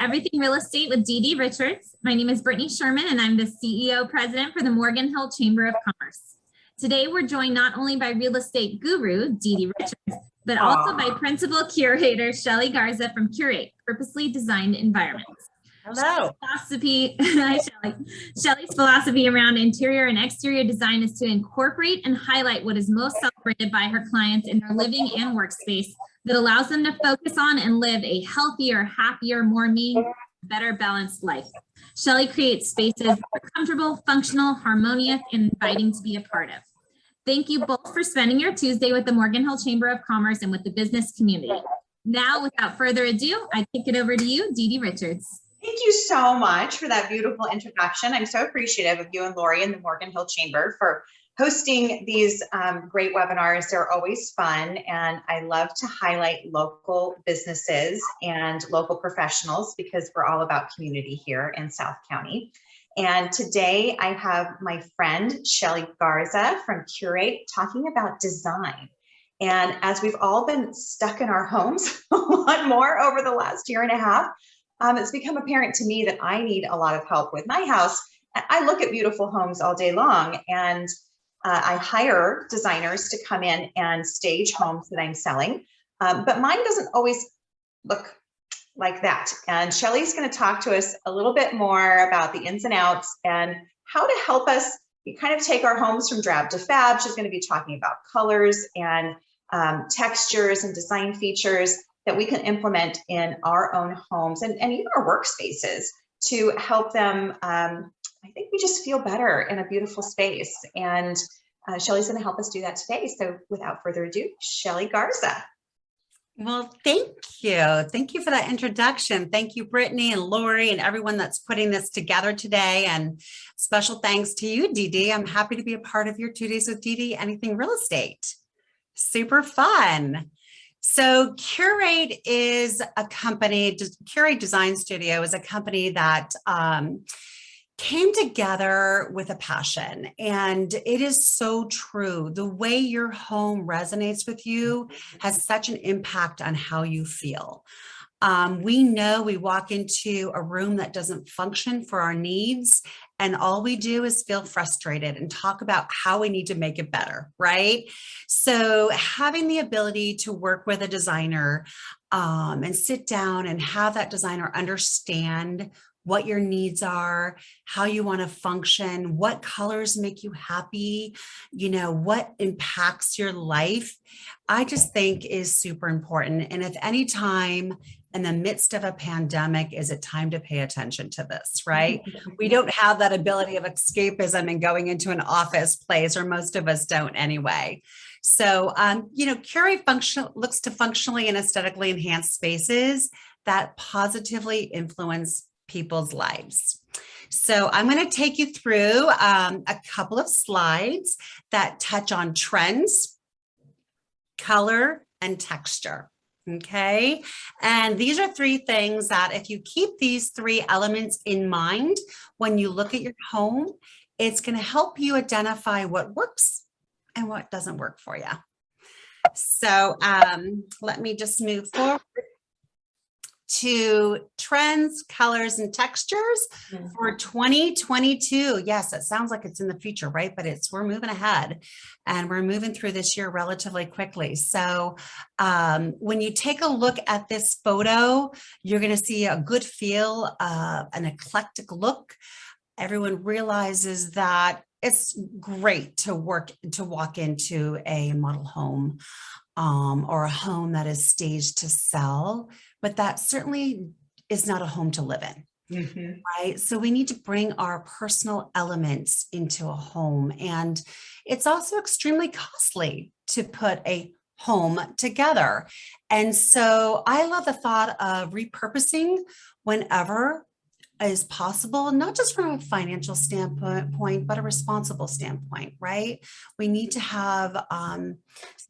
Everything Real Estate with Dee Richards. My name is Brittany Sherman, and I'm the CEO President for the Morgan Hill Chamber of Commerce. Today, we're joined not only by real estate guru Dee Richards, but also by principal curator Shelly Garza from Curate, Purposely Designed Environments. Hello. Hi, Shelly. Shelly's philosophy around interior and exterior design is to incorporate and highlight what is most celebrated by her clients in their living and workspace that allows them to focus on and live a healthier, happier, more meaningful, better balanced life. Shelly creates spaces that are comfortable, functional, harmonious, and inviting to be a part of. Thank you both for spending your Tuesday with the Morgan Hill Chamber of Commerce and with the business community. Now, without further ado, I kick it over to you, Dee Richards. Thank you so much for that beautiful introduction. I'm so appreciative of you and Lori and the Morgan Hill Chamber for hosting these great webinars. They're always fun, and I love to highlight local businesses and local professionals because we're all about community here in South County. And today I have my friend Shelly Garza from Curate talking about design. And as we've all been stuck in our homes a lot more over the last year and a half, it's become apparent to me that I need a lot of help with my house. I look at beautiful homes all day long, and I hire designers to come in and stage homes that I'm selling, but mine doesn't always look like that. And Shelly's going to talk to us a little bit more about the ins and outs and how to help us kind of take our homes from drab to fab. She's going to be talking about colors and textures and design features that we can implement in our own homes and even our workspaces to help them. I think we just feel better in a beautiful space. And Shelly's going to help us do that today. So without further ado, Shelly Garza. Well, thank you. Thank you for that introduction. Thank you, Brittany and Lori and everyone that's putting this together today. And special thanks to you, Dee. I'm happy to be a part of your 2 days with Dee, anything real estate. Super fun. So Curate is a company, Curate Design Studio is a company that came together with a passion, and it is so true. The way your home resonates with you has such an impact on how you feel. We know we walk into a room that doesn't function for our needs, and all we do is feel frustrated and talk about how we need to make it better, right? So having the ability to work with a designer and sit down and have that designer understand what your needs are, how you want to function, what colors make you happy, what impacts your life, I just think is super important. And if any time in the midst of a pandemic, is it time to pay attention to this, right? We don't have that ability of escapism and going into an office place, or most of us don't anyway. So, Curate looks to functionally and aesthetically enhance spaces that positively influence people's lives. So I'm going to take you through a couple of slides that touch on trends, color, and texture. Okay. And these are 3 things that if you keep these 3 elements in mind when you look at your home, it's going to help you identify what works and what doesn't work for you. So let me just move forward to trends, colors, and textures for 2022. Yes, it sounds like it's in the future, right? But we're moving ahead, and we're moving through this year relatively quickly. So when you take a look at this photo, you're going to see a good feel, an eclectic look. Everyone realizes that it's great to walk into a model home or a home that is staged to sell, but that certainly is not a home to live in, right? So we need to bring our personal elements into a home, and it's also extremely costly to put a home together. And so I love the thought of repurposing whenever is possible, not just from a financial standpoint, but a responsible standpoint, right? We need to have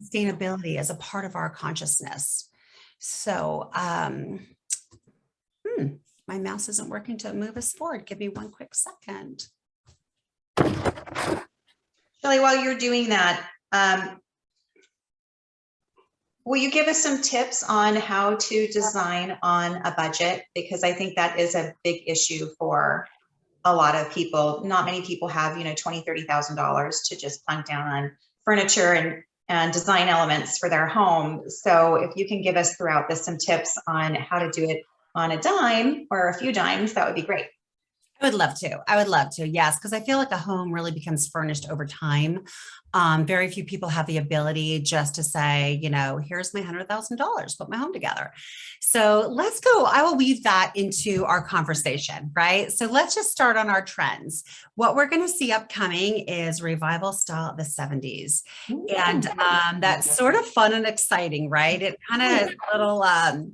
sustainability as a part of our consciousness. So my mouse isn't working to move us forward. Give me one quick second. Shelly, while you're doing that, Will you give us some tips on how to design on a budget? Because I think that is a big issue for a lot of people. Not many people have, $20,000, $30,000 to just plunk down on furniture and design elements for their home. So if you can give us throughout this some tips on how to do it on a dime or a few dimes, that would be great. I would love to. I would love to. Yes. Because I feel like a home really becomes furnished over time. Very few people have the ability just to say, here's my $100,000, put my home together. So let's go. I will weave that into our conversation, right? So let's just start on our trends. What we're going to see upcoming is revival style of the 70s. And that's sort of fun and exciting, right? It kind of is a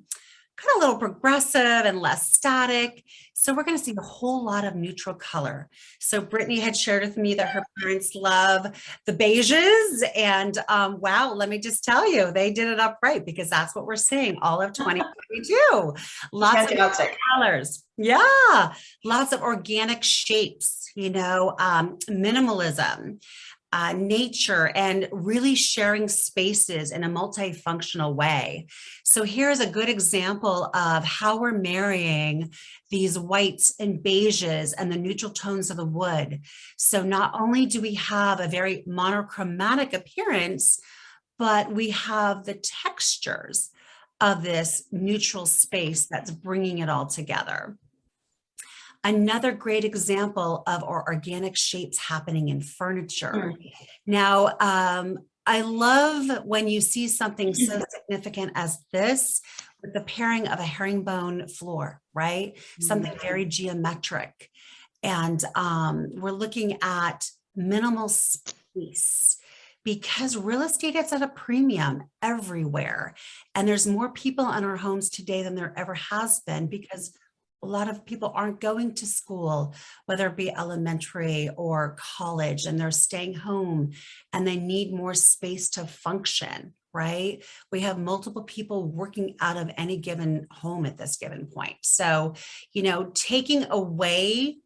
little progressive and less static. So we're going to see a whole lot of neutral color. So Brittany had shared with me that her parents love the beiges, and wow, let me just tell you, they did it up right, because that's what we're seeing all of 2022. Lots of colors. Yeah. Lots of organic shapes, minimalism. Nature, and really sharing spaces in a multifunctional way. So here's a good example of how we're marrying these whites and beiges and the neutral tones of the wood. So not only do we have a very monochromatic appearance, but we have the textures of this neutral space that's bringing it all together. Another great example of our organic shapes happening in furniture. Now, I love when you see something so significant as this with the pairing of a herringbone floor, right? Something very geometric. And we're looking at minimal space, because real estate is at a premium everywhere. And there's more people in our homes today than there ever has been, because a lot of people aren't going to school, whether it be elementary or college, and they're staying home and they need more space to function, right? We have multiple people working out of any given home at this given point. So, taking away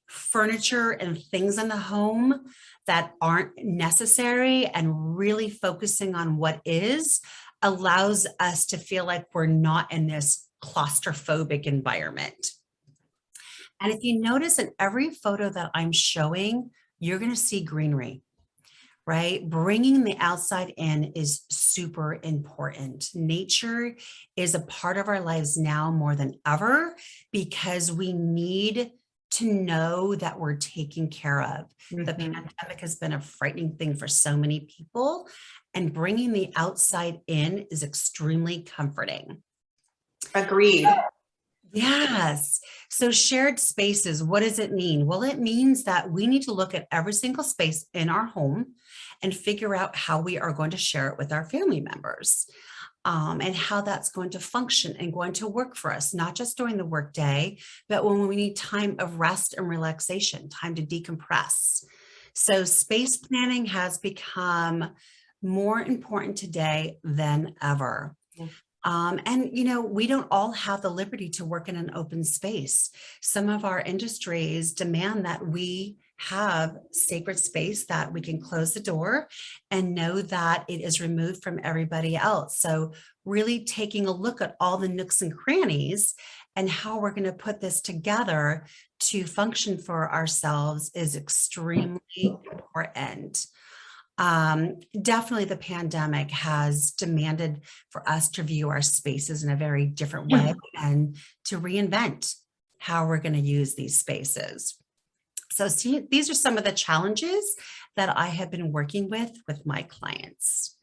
furniture and things in the home that aren't necessary and really focusing on what is allows us to feel like we're not in this claustrophobic environment. And if you notice, in every photo that I'm showing, you're going to see greenery, right? Bringing the outside in is super important. Nature is a part of our lives now more than ever, because we need to know that we're taken care of. The pandemic has been a frightening thing for so many people, and bringing the outside in is extremely comforting. Agreed. Yes. So shared spaces, what does it mean? Well, it means that we need to look at every single space in our home and figure out how we are going to share it with our family members, and how that's going to function and going to work for us, not just during the workday, but when we need time of rest and relaxation, time to decompress. So space planning has become more important today than ever. And, we don't all have the liberty to work in an open space. Some of our industries demand that we have sacred space, that we can close the door and know that it is removed from everybody else. So really taking a look at all the nooks and crannies and how we're going to put this together to function for ourselves is extremely important. Definitely the pandemic has demanded for us to view our spaces in a very different way and to reinvent how we're going to use these spaces. So these are some of the challenges that I have been working with my clients.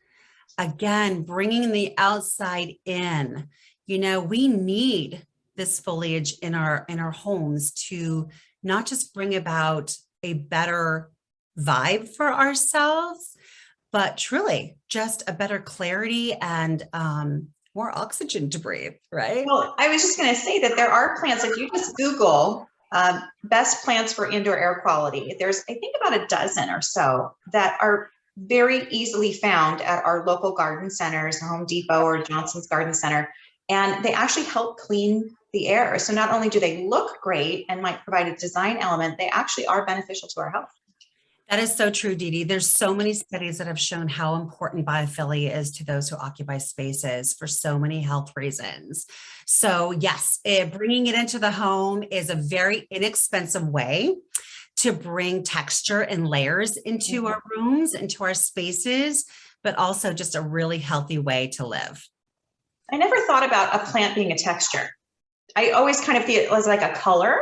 Again, bringing the outside in, we need this foliage in our homes to not just bring about a better vibe for ourselves, but truly just a better clarity and more oxygen to breathe, right? Well, I was just going to say that there are plants. If you just Google best plants for indoor air quality, there's, I think, about a dozen or so that are very easily found at our local garden centers, Home Depot or Johnson's Garden Center, and they actually help clean the air. So not only do they look great and might provide a design element, they actually are beneficial to our health. That is so true, Dee Dee. There's so many studies that have shown how important biophilia is to those who occupy spaces for so many health reasons. So yes, bringing it into the home is a very inexpensive way to bring texture and layers into our rooms, into our spaces, but also just a really healthy way to live. I never thought about a plant being a texture. I always kind of feel it was like a color.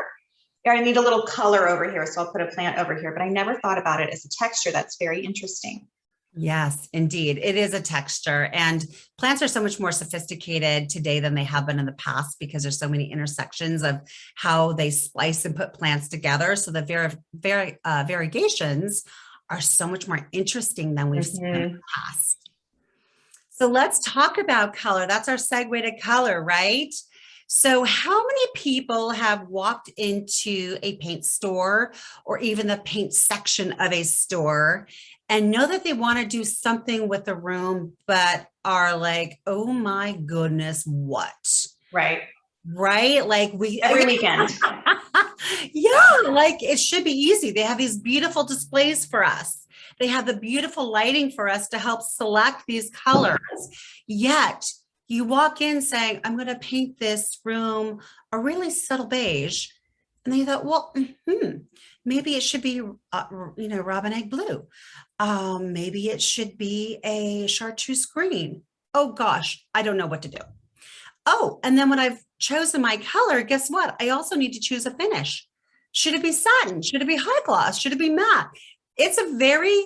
I need a little color over here, so I'll put a plant over here, but I never thought about it as a texture. That's very interesting. Yes, indeed. It is a texture, and plants are so much more sophisticated today than they have been in the past because there's so many intersections of how they splice and put plants together. So the variegations are so much more interesting than we've seen in the past. So let's talk about color. That's our segue to color, right? So how many people have walked into a paint store or even the paint section of a store and know that they want to do something with the room, but are like, oh my goodness, what? Right. Right? Like every weekend. Yeah, like it should be easy. They have these beautiful displays for us. They have the beautiful lighting for us to help select these colors. Yet you walk in saying, I'm going to paint this room a really subtle beige. And then you thought, well, maybe it should be, robin egg blue. Maybe it should be a chartreuse green. Oh gosh, I don't know what to do. Oh, and then when I've chosen my color, guess what? I also need to choose a finish. Should it be satin? Should it be high gloss? Should it be matte? It's a very,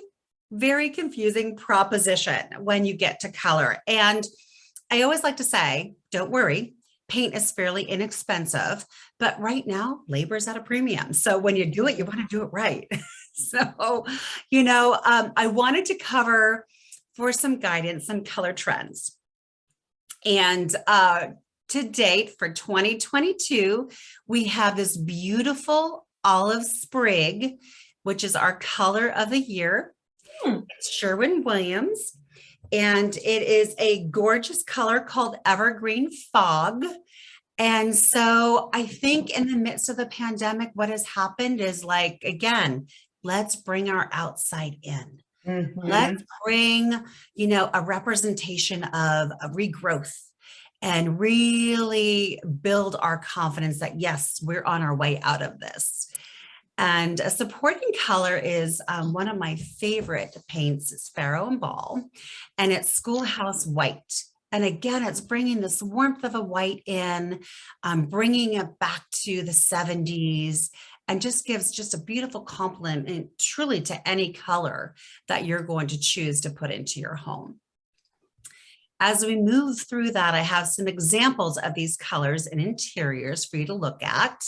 very confusing proposition when you get to color. And I always like to say, don't worry, paint is fairly inexpensive, but right now labor is at a premium. So when you do it, you want to do it right. So, I wanted to cover for some guidance, some color trends. And to date for 2022, we have this beautiful olive sprig, which is our color of the year. It's Sherwin-Williams. And it is a gorgeous color called Evergreen Fog. And so I think in the midst of the pandemic, what has happened is like, again, let's bring our outside in. Let's bring, a representation of a regrowth and really build our confidence that, yes, we're on our way out of this. And a supporting color is one of my favorite paints. It's Faro and Ball, and it's Schoolhouse White. And again, it's bringing this warmth of a white in, bringing it back to the 70s, and just gives just a beautiful complement truly to any color that you're going to choose to put into your home. As we move through that, I have some examples of these colors and interiors for you to look at.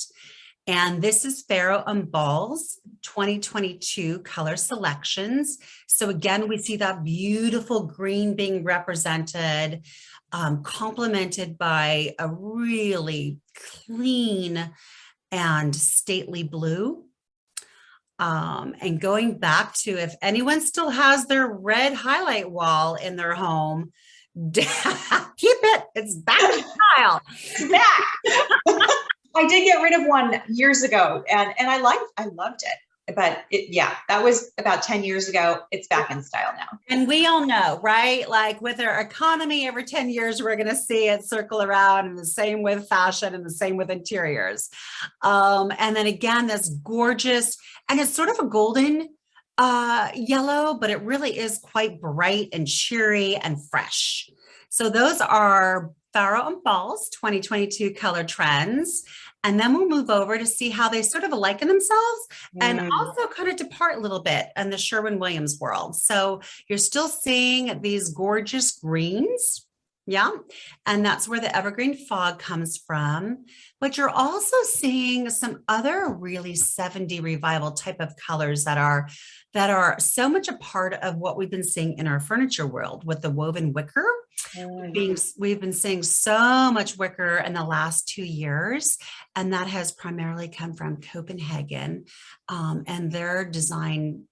And this is Faro and Ball's 2022 color selections. So again, we see that beautiful green being represented, complemented by a really clean and stately blue. And going back to, if anyone still has their red highlight wall in their home, keep it, it's back in style. It's back. I did get rid of one years ago and I loved it, but that was about 10 years ago. It's back in style now. And we all know, right? Like with our economy, every 10 years, we're going to see it circle around, and the same with fashion and the same with interiors. And then again, this gorgeous, and it's sort of a golden yellow, but it really is quite bright and cheery and fresh. So those are Faro and Ball's 2022 color trends. And then we'll move over to see how they sort of liken themselves and also kind of depart a little bit in the Sherwin-Williams world. So you're still seeing these gorgeous greens. Yeah. And that's where the Evergreen Fog comes from. But you're also seeing some other really 70s revival type of colors that are so much a part of what we've been seeing in our furniture world with the woven wicker. We've been seeing so much wicker in the last 2 years, and that has primarily come from Copenhagen and their design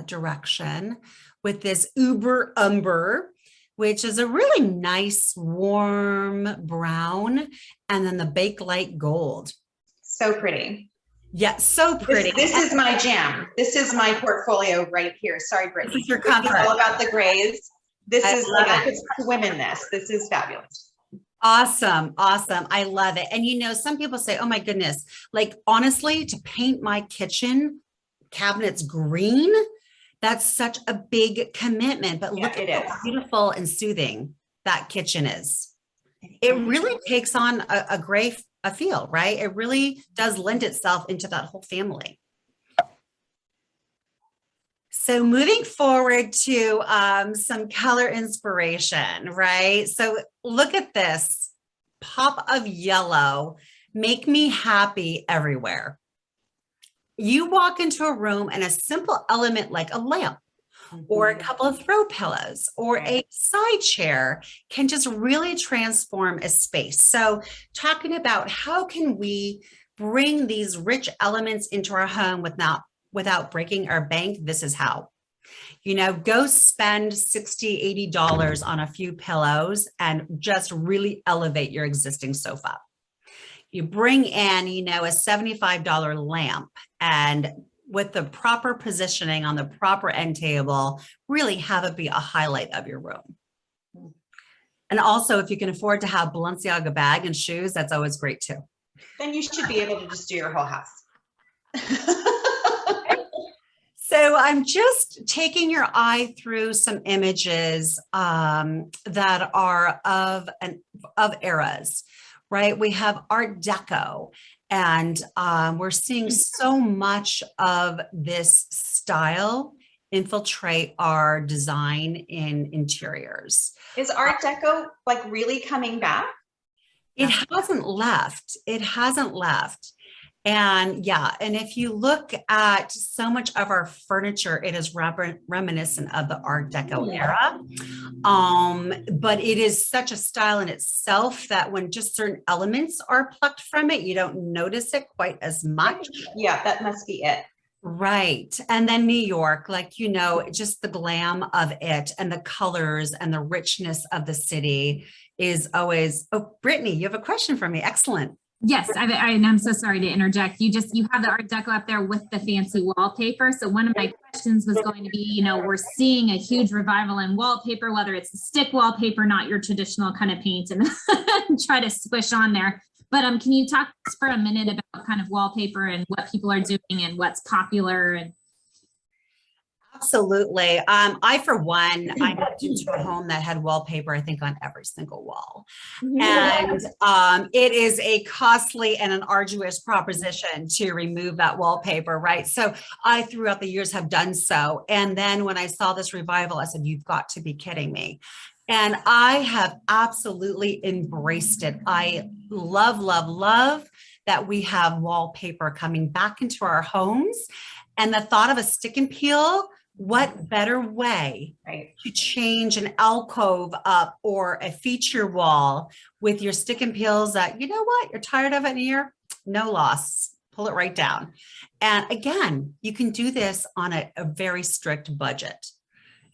direction with this Uber Umber, which is a really nice warm brown, and then the Bakelite gold. So pretty. Yeah, so pretty. This is my jam. This is my portfolio right here. Sorry, Brittany. This is your This is comfort. all about the grays. This I is love like, I it. could swim in this. This is fabulous. Awesome. Awesome. I love it. And some people say, oh my goodness, like honestly, to paint my kitchen cabinets green, that's such a big commitment. But Yeah, look it at is. how beautiful and soothing that kitchen is. It really takes on a gray feel, right? It really does lend itself into that whole family. So moving forward to some color inspiration, right? So look at this pop of yellow, make me happy everywhere. You walk into a room and a simple element like a lamp or a couple of throw pillows or a side chair can just really transform a space. So talking about how can we bring these rich elements into our home without breaking our bank, this is how. Go spend $60, $80 on a few pillows and just really elevate your existing sofa. You bring in, a $75 lamp and with the proper positioning on the proper end table, really have it be a highlight of your room. And also, if you can afford to have Balenciaga bag and shoes, that's always great too. Then you should be able to just do your whole house. So I'm just taking your eye through some images that are of eras, right? We have Art Deco, and we're seeing so much of this style infiltrate our design in interiors. Is Art Deco like really coming back? It hasn't left. It hasn't left. And if you look at so much of our furniture, it is reminiscent of the Art Deco era. But it is such a style in itself that when just certain elements are plucked from it, you don't notice it quite as much. Yeah, that must be it. Right. And then New York, just the glam of it and the colors and the richness of the city is always, oh, Brittany, you have a question for me. Excellent. Yes, and I'm so sorry to interject. You have the Art Deco up there with the fancy wallpaper. So one of my questions was going to be, we're seeing a huge revival in wallpaper, whether it's stick wallpaper, not your traditional kind of paint and try to squish on there. But can you talk for a minute about kind of wallpaper and what people are doing and what's popular? And absolutely. I moved into a home that had wallpaper, I think, on every single wall. And it is a costly and an arduous proposition to remove that wallpaper, right? So I, throughout the years, have done so. And then when I saw this revival, I said, you've got to be kidding me. And I have absolutely embraced it. I love, love, love that we have wallpaper coming back into our homes. And the thought of a stick and peel, what better way to change an alcove up or a feature wall with your stick and peels that, you're tired of it in a year? No loss. Pull it right down. And again, you can do this on a very strict budget.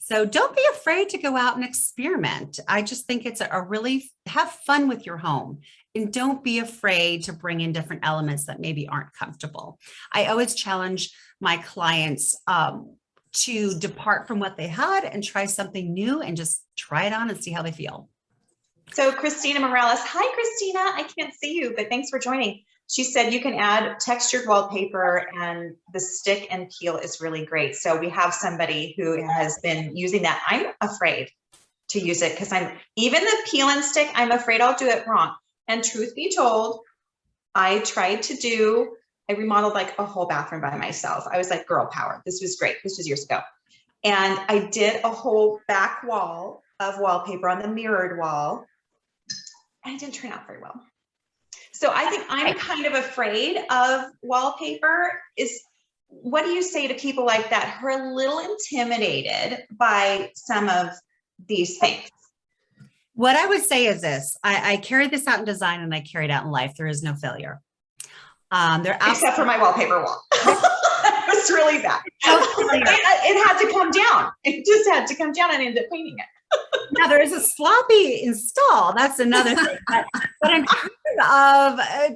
So don't be afraid to go out and experiment. I just think it's a really have fun with your home and don't be afraid to bring in different elements that maybe aren't comfortable. I always challenge my clients to depart from what they had and try something new and just try it on and see how they feel. So Christina Morales, hi Christina, I can't see you, but thanks for joining. She said you can add textured wallpaper and the stick and peel is really great. So we have somebody who has been using that. I'm afraid to use it because even the peel and stick, I'm afraid I'll do it wrong. And truth be told, I remodeled like a whole bathroom by myself. I was like, girl power. This was great. This was years ago. And I did a whole back wall of wallpaper on the mirrored wall. And it didn't turn out very well. So I think I'm kind of afraid of wallpaper. What do you say to people like that who are a little intimidated by some of these things? What I would say is this, I carry this out in design and I carry it out in life. There is no failure. Except for my wallpaper wall. It was really bad. It had to come down. It just had to come down and I ended up painting it. Now there is a sloppy install. That's another thing. But in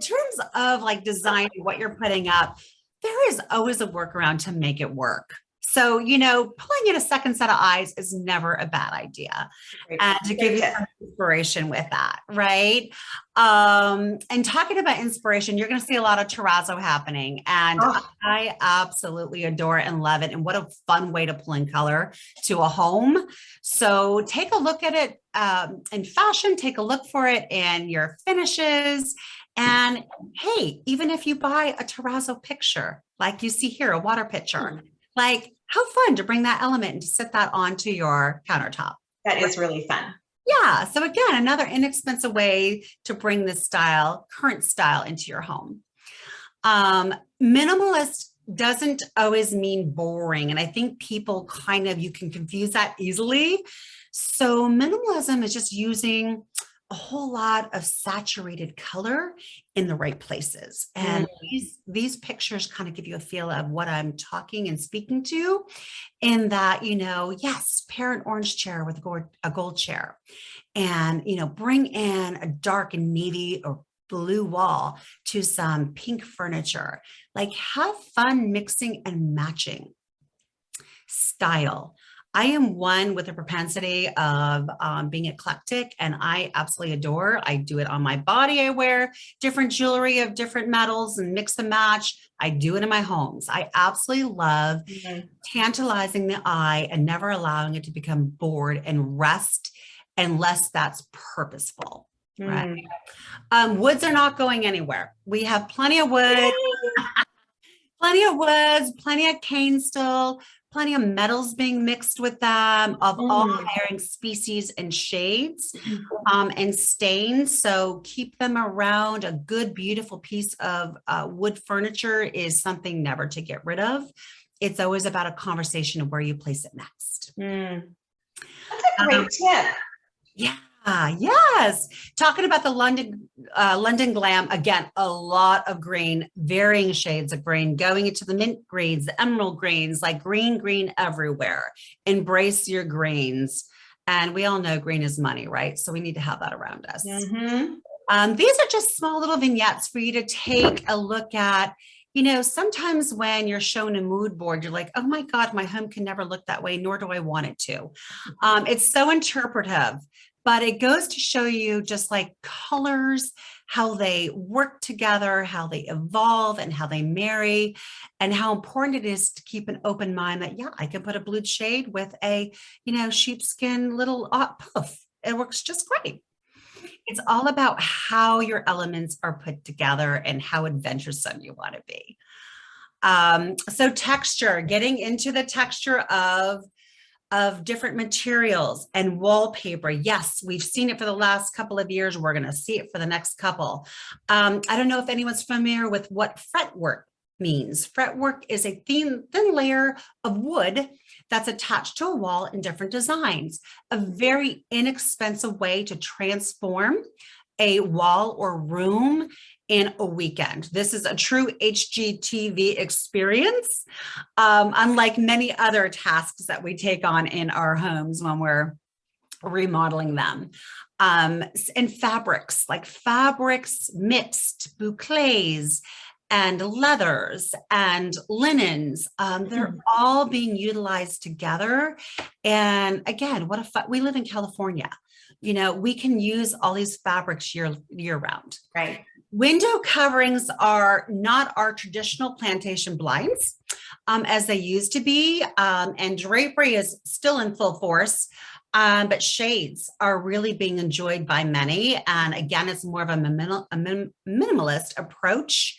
terms of like designing what you're putting up, there is always a workaround to make it work. So, pulling in a second set of eyes is never a bad idea. Great. And to give you some inspiration with that, right? And talking about inspiration, you're going to see a lot of terrazzo happening. And I absolutely adore and love it. And what a fun way to pull in color to a home. So take a look at it in fashion, take a look for it in your finishes. And hey, even if you buy a terrazzo picture, like you see here, a water pitcher, like how fun to bring that element and to sit that onto your countertop. That is really fun. Yeah. So again, another inexpensive way to bring this style, current style, into your home. Minimalist doesn't always mean boring. And I think people you can confuse that easily. So minimalism is just using a whole lot of saturated color in the right places. And these pictures kind of give you a feel of what I'm talking and speaking to, in that, yes, pair an orange chair with a gold chair, and, bring in a dark and navy or blue wall to some pink furniture. Like, have fun mixing and matching style. I am one with a propensity of being eclectic, and I absolutely adore. I do it on my body. I wear different jewelry of different metals and mix and match. I do it in my homes. I absolutely love tantalizing the eye and never allowing it to become bored and rest unless that's purposeful. Right. Woods are not going anywhere. We have plenty of wood, plenty of cane still, plenty of metals being mixed with them of all varying species and shades, and stains. So keep them around. A good, beautiful piece of wood furniture is something never to get rid of. It's always about a conversation of where you place it next. That's a great tip. Yeah. Yes. Talking about the London glam, again, a lot of green, varying shades of green, going into the mint greens, the emerald greens, like green everywhere. Embrace your greens. And we all know green is money, right? So we need to have that around us. These are just small little vignettes for you to take a look at. Sometimes when you're shown a mood board, you're like, oh my God, my home can never look that way, nor do I want it to. It's so interpretive. But it goes to show you just like colors, how they work together, how they evolve and how they marry, and how important it is to keep an open mind that, yeah, I can put a blue shade with a, sheepskin little puff. It works just great. It's all about how your elements are put together and how adventuresome you want to be. So texture, getting into the texture of different materials and wallpaper. Yes, we've seen it for the last couple of years. We're going to see it for the next couple. I don't know if anyone's familiar with what fretwork means. Fretwork is a thin layer of wood that's attached to a wall in different designs. A very inexpensive way to transform a wall or room in a weekend. This is a true HGTV experience, unlike many other tasks that we take on in our homes when we're remodeling them. And fabrics, like fabrics mixed, bouclés, and leathers and linens, they're all being utilized together. And again, what a fun, we live in California. We can use all these fabrics year round. Right. Window coverings are not our traditional plantation blinds as they used to be, and drapery is still in full force, but shades are really being enjoyed by many. And again, it's more of a minimalist approach,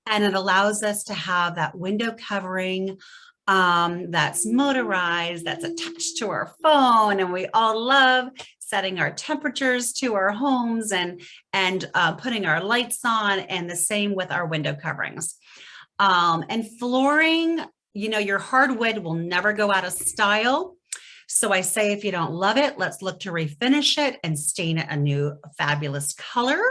and it allows us to have that window covering that's motorized, that's attached to our phone, and we all love setting our temperatures to our homes and putting our lights on, and the same with our window coverings. And flooring, your hardwood will never go out of style. So I say, if you don't love it, let's look to refinish it and stain it a new fabulous color.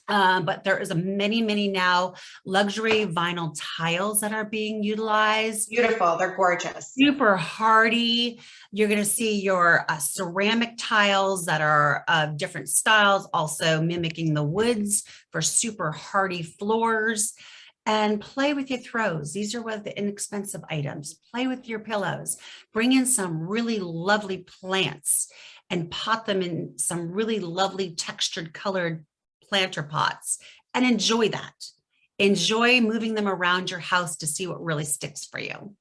But there is many now luxury vinyl tiles that are being utilized. Beautiful. They're gorgeous. Super hardy. You're going to see your ceramic tiles that are of different styles, also mimicking the woods for super hardy floors. and play with your throws. These are one of the inexpensive items. Play with your pillows. Bring in some really lovely plants and pot them in some really lovely textured colored planter pots and enjoy that. Enjoy moving them around your house to see what really sticks for you.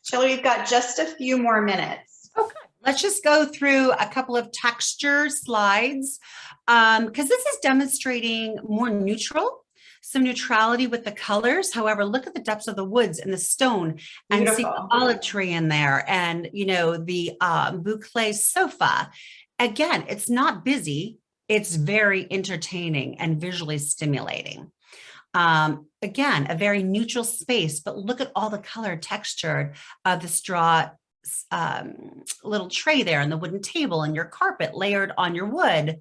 Shelly, we've got just a few more minutes. Okay, let's just go through a couple of texture slides because this is demonstrating more neutral, some neutrality with the colors. However, look at the depths of the woods and the stone and Beautiful. see the olive tree in there and, you know, the boucle sofa. Again, it's not busy. It's very entertaining and visually stimulating. Again, a very neutral space, but look at all the color textured of the straw little tray there and the wooden table and your carpet layered on your wood,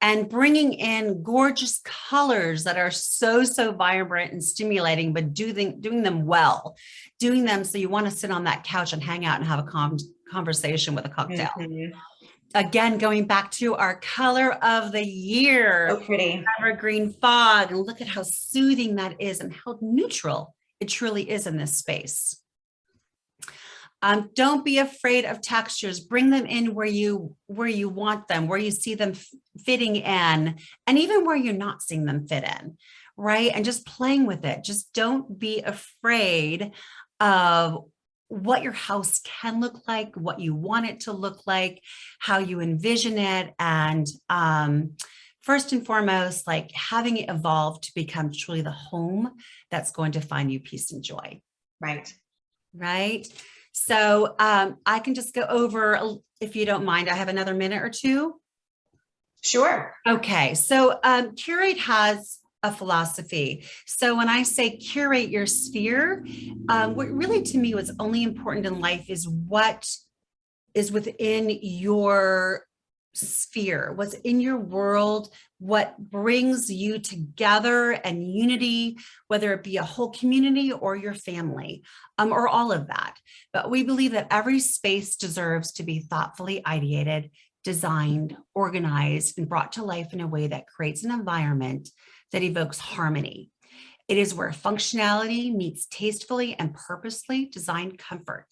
and bringing in gorgeous colors that are so vibrant and stimulating, but doing them well, doing them so you want to sit on that couch and hang out and have a conversation with a cocktail. Mm-hmm. Again, going back to our color of the year, So pretty. evergreen fog, and look at how soothing that is and how neutral it truly is in this space. Don't be afraid of textures. Bring them in where you want them, where you see them fitting in, and even where you're not seeing them fit in, right? And just playing with it. Just don't be afraid of what your house can look like, what you want it to look like, how you envision it, and first and foremost, like having it evolve to become truly the home that's going to find you peace and joy. Right. Right. So I can just go over, if you don't mind, I have another minute or two. Sure. Okay. So Curate has a philosophy. So when I say curate your sphere, what really to me what's only important in life is what is within your sphere, what's in your world, what brings you together and unity, whether it be a whole community or your family, or all of that. But we believe that every space deserves to be thoughtfully ideated, designed, organized, and brought to life in a way that creates an environment that evokes harmony. It is where functionality meets tastefully and purposely designed comfort.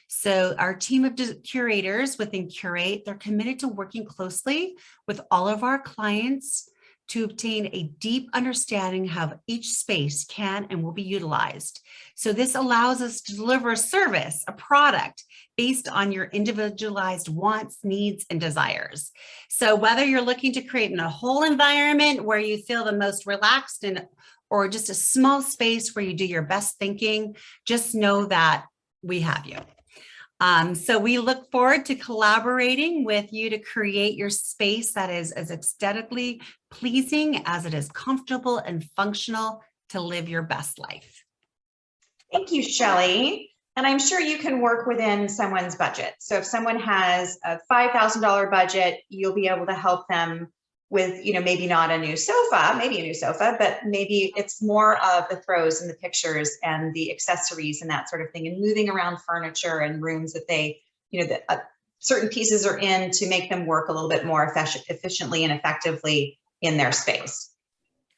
So our team of curators within Curate, they're committed to working closely with all of our clients to obtain a deep understanding of how each space can and will be utilized. So this allows us to deliver a service, a product based on your individualized wants, needs, and desires. So whether you're looking to create in a whole environment where you feel the most relaxed or just a small space where you do your best thinking, just know that we have you. So we look forward to collaborating with you to create your space that is as aesthetically pleasing as it is comfortable and functional to live your best life. Thank you, Shelly. And I'm sure you can work within someone's budget. So if someone has a $5,000 budget, you'll be able to help them with, maybe not a new sofa, maybe a new sofa, but maybe it's more of the throws and the pictures and the accessories and that sort of thing, and moving around furniture and rooms that they, that certain pieces are in to make them work a little bit more efficiently and effectively in their space.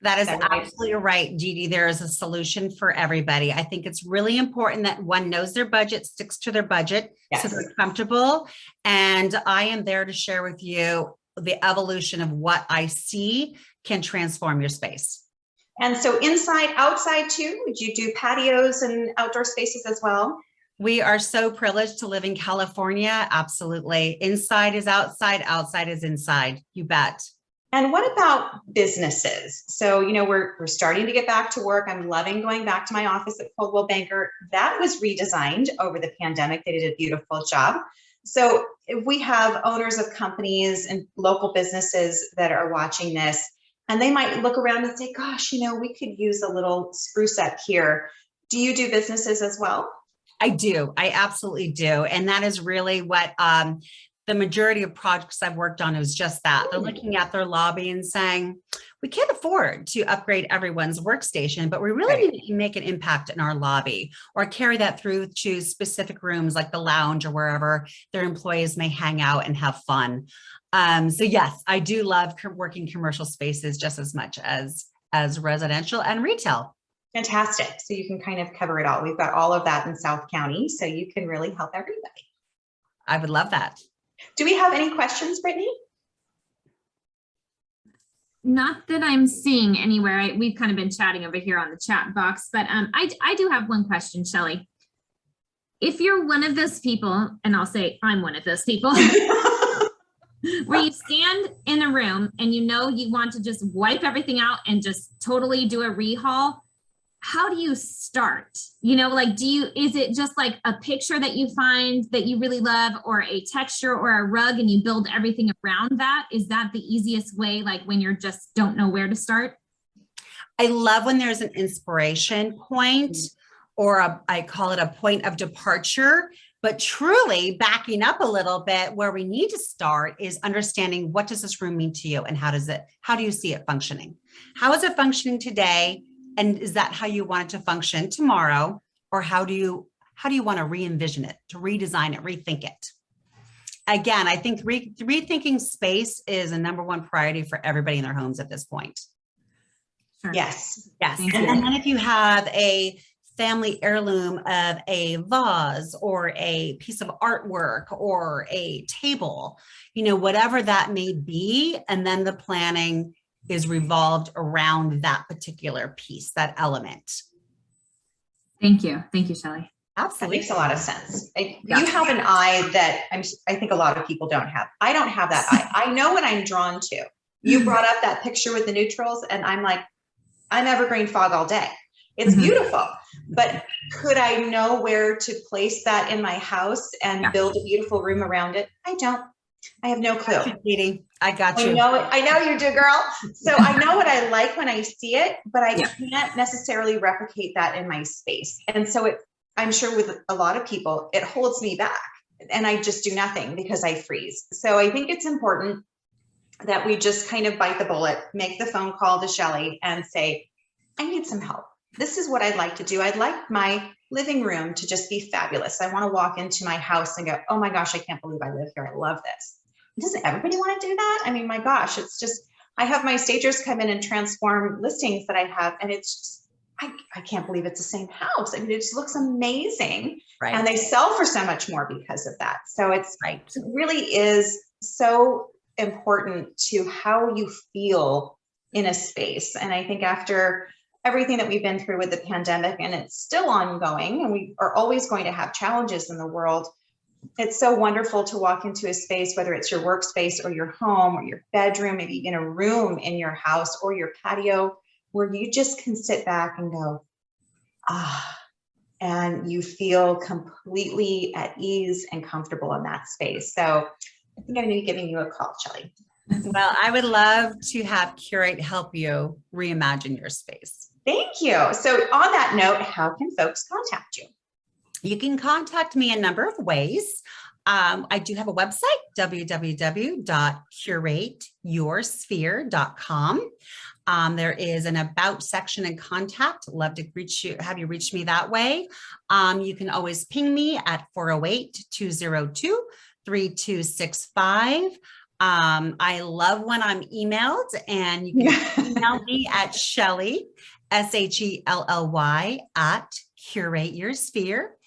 That is absolutely right, Dee. There is a solution for everybody. I think it's really important that one knows their budget, sticks to their budget, Yes. so they're comfortable. And I am there to share with you the evolution of what I see can transform your space. And so inside, outside too, would you do patios and outdoor spaces as well? We are so privileged to live in California. Absolutely. Inside is outside, outside is inside. You bet. And what about businesses? So, we're starting to get back to work. I'm loving going back to my office at Coldwell Banker. That was redesigned over the pandemic. They did a beautiful job. So if we have owners of companies and local businesses that are watching this, and they might look around and say, gosh, we could use a little spruce up here. Do you do businesses as well? I do. I absolutely do. And that is really what the majority of projects I've worked on is just that. They're looking at their lobby and saying, we can't afford to upgrade everyone's workstation, but we really need to make an impact in our lobby or carry that through to specific rooms like the lounge or wherever their employees may hang out and have fun. So yes, I do love working commercial spaces just as much as residential and retail. Fantastic. So you can kind of cover it all. We've got all of that in South County, so you can really help everybody. I would love that. Do we have any questions, Brittany? Not that I'm seeing anywhere. We've kind of been chatting over here on the chat box, but I do have one question, Shelly. If you're one of those people, and I'll say I'm one of those people, where you stand in a room and you know you want to just wipe everything out and just totally do a rehaul, how do you start? You know, like, is it just like a picture that you find that you really love, or a texture or a rug, and you build everything around that? Is that the easiest way, like when you're just don't know where to start? I love when there's an inspiration point, or I call it a point of departure, but truly backing up a little bit, where we need to start is understanding, what does this room mean to you, and how do you see it functioning? How is it functioning today? And is that how you want it to function tomorrow? Or how do you want to re-envision it, to redesign it, rethink it? Again, I think rethinking space is a number one priority for everybody in their homes at this point. Sure. Yes. Yes. And then if you have a family heirloom of a vase or a piece of artwork or a table, whatever that may be, and then the planning is revolved around that particular piece, that element. Thank you. Thank you, Shelly. Absolutely. That makes a lot of sense. You have an eye that I think a lot of people don't have. I don't have that eye. I know what I'm drawn to. You brought up that picture with the neutrals, and I'm like, I'm evergreen fog all day. It's beautiful, but could I know where to place that in my house and build a beautiful room around it? I don't. I have no clue. I got you. I know you do, girl. So I know what I like when I see it, but I can't necessarily replicate that in my space. And so I'm sure with a lot of people, it holds me back, and I just do nothing because I freeze. So I think it's important that we just kind of bite the bullet, make the phone call to Shelly and say, I need some help. This is what I'd like to do. I'd like my living room to just be fabulous. I want to walk into my house and go, oh my gosh, I can't believe I live here. I love this. Doesn't everybody want to do that? I mean, my gosh, it's just, I have my stagers come in and transform listings that I have, and it's just, I can't believe it's the same house. I mean, it just looks amazing. Right. And they sell for so much more because of that. So it really is so important to how you feel in a space. And I think after everything that we've been through with the pandemic, and it's still ongoing, and we are always going to have challenges in the world, it's so wonderful to walk into a space, whether it's your workspace or your home or your bedroom, maybe in a room in your house or your patio, where you just can sit back and go, and you feel completely at ease and comfortable in that space. So I think I'm going to be giving you a call, Shelly. Well, I would love to have Curate help you reimagine your space. Thank you. So on that note, how can folks contact you? You can contact me a number of ways. I do have a website, www.curateyoursphere.com. There is an about section and contact. Love to have you reach me that way. You can always ping me at 408-202-3265. I love when I'm emailed, and you can email me at Shelly, SHELLY @Curate Your Sphere,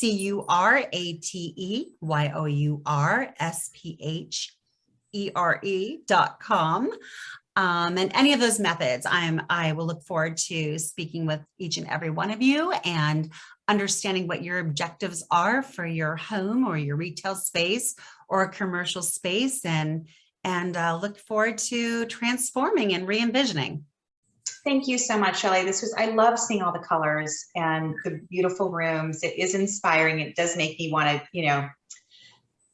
CURATEYOURSPHERE.com. And any of those methods, I will look forward to speaking with each and every one of you and understanding what your objectives are for your home or your retail space or a commercial space, and look forward to transforming and re-envisioning. Thank you so much, Shelly. I love seeing all the colors and the beautiful rooms. It is inspiring. It does make me want to,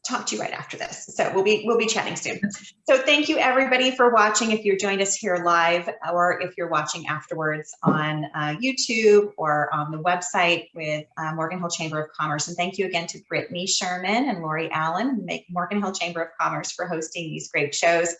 talk to you right after this. So we'll be chatting soon. So thank you everybody for watching. If you joined us here live, or if you're watching afterwards on YouTube or on the website with Morgan Hill Chamber of Commerce. And thank you again to Brittany Sherman and Lori Allen, who make Morgan Hill Chamber of Commerce, for hosting these great shows.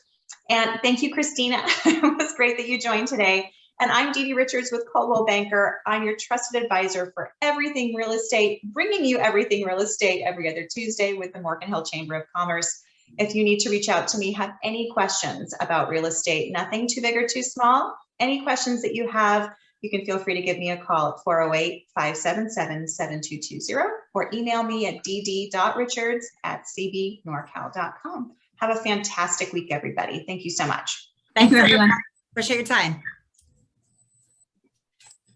And thank you, Christina. It was great that you joined today. And I'm Dee Dee Richards with Coldwell Banker. I'm your trusted advisor for everything real estate, bringing you everything real estate every other Tuesday with the Morgan Hill Chamber of Commerce. If you need to reach out to me, have any questions about real estate, nothing too big or too small, any questions that you have, you can feel free to give me a call at 408-577-7220 or email me at dd.richards@cbnorcal.com. Have a fantastic week, everybody. Thank you so much. Thank you, everyone. Appreciate your time.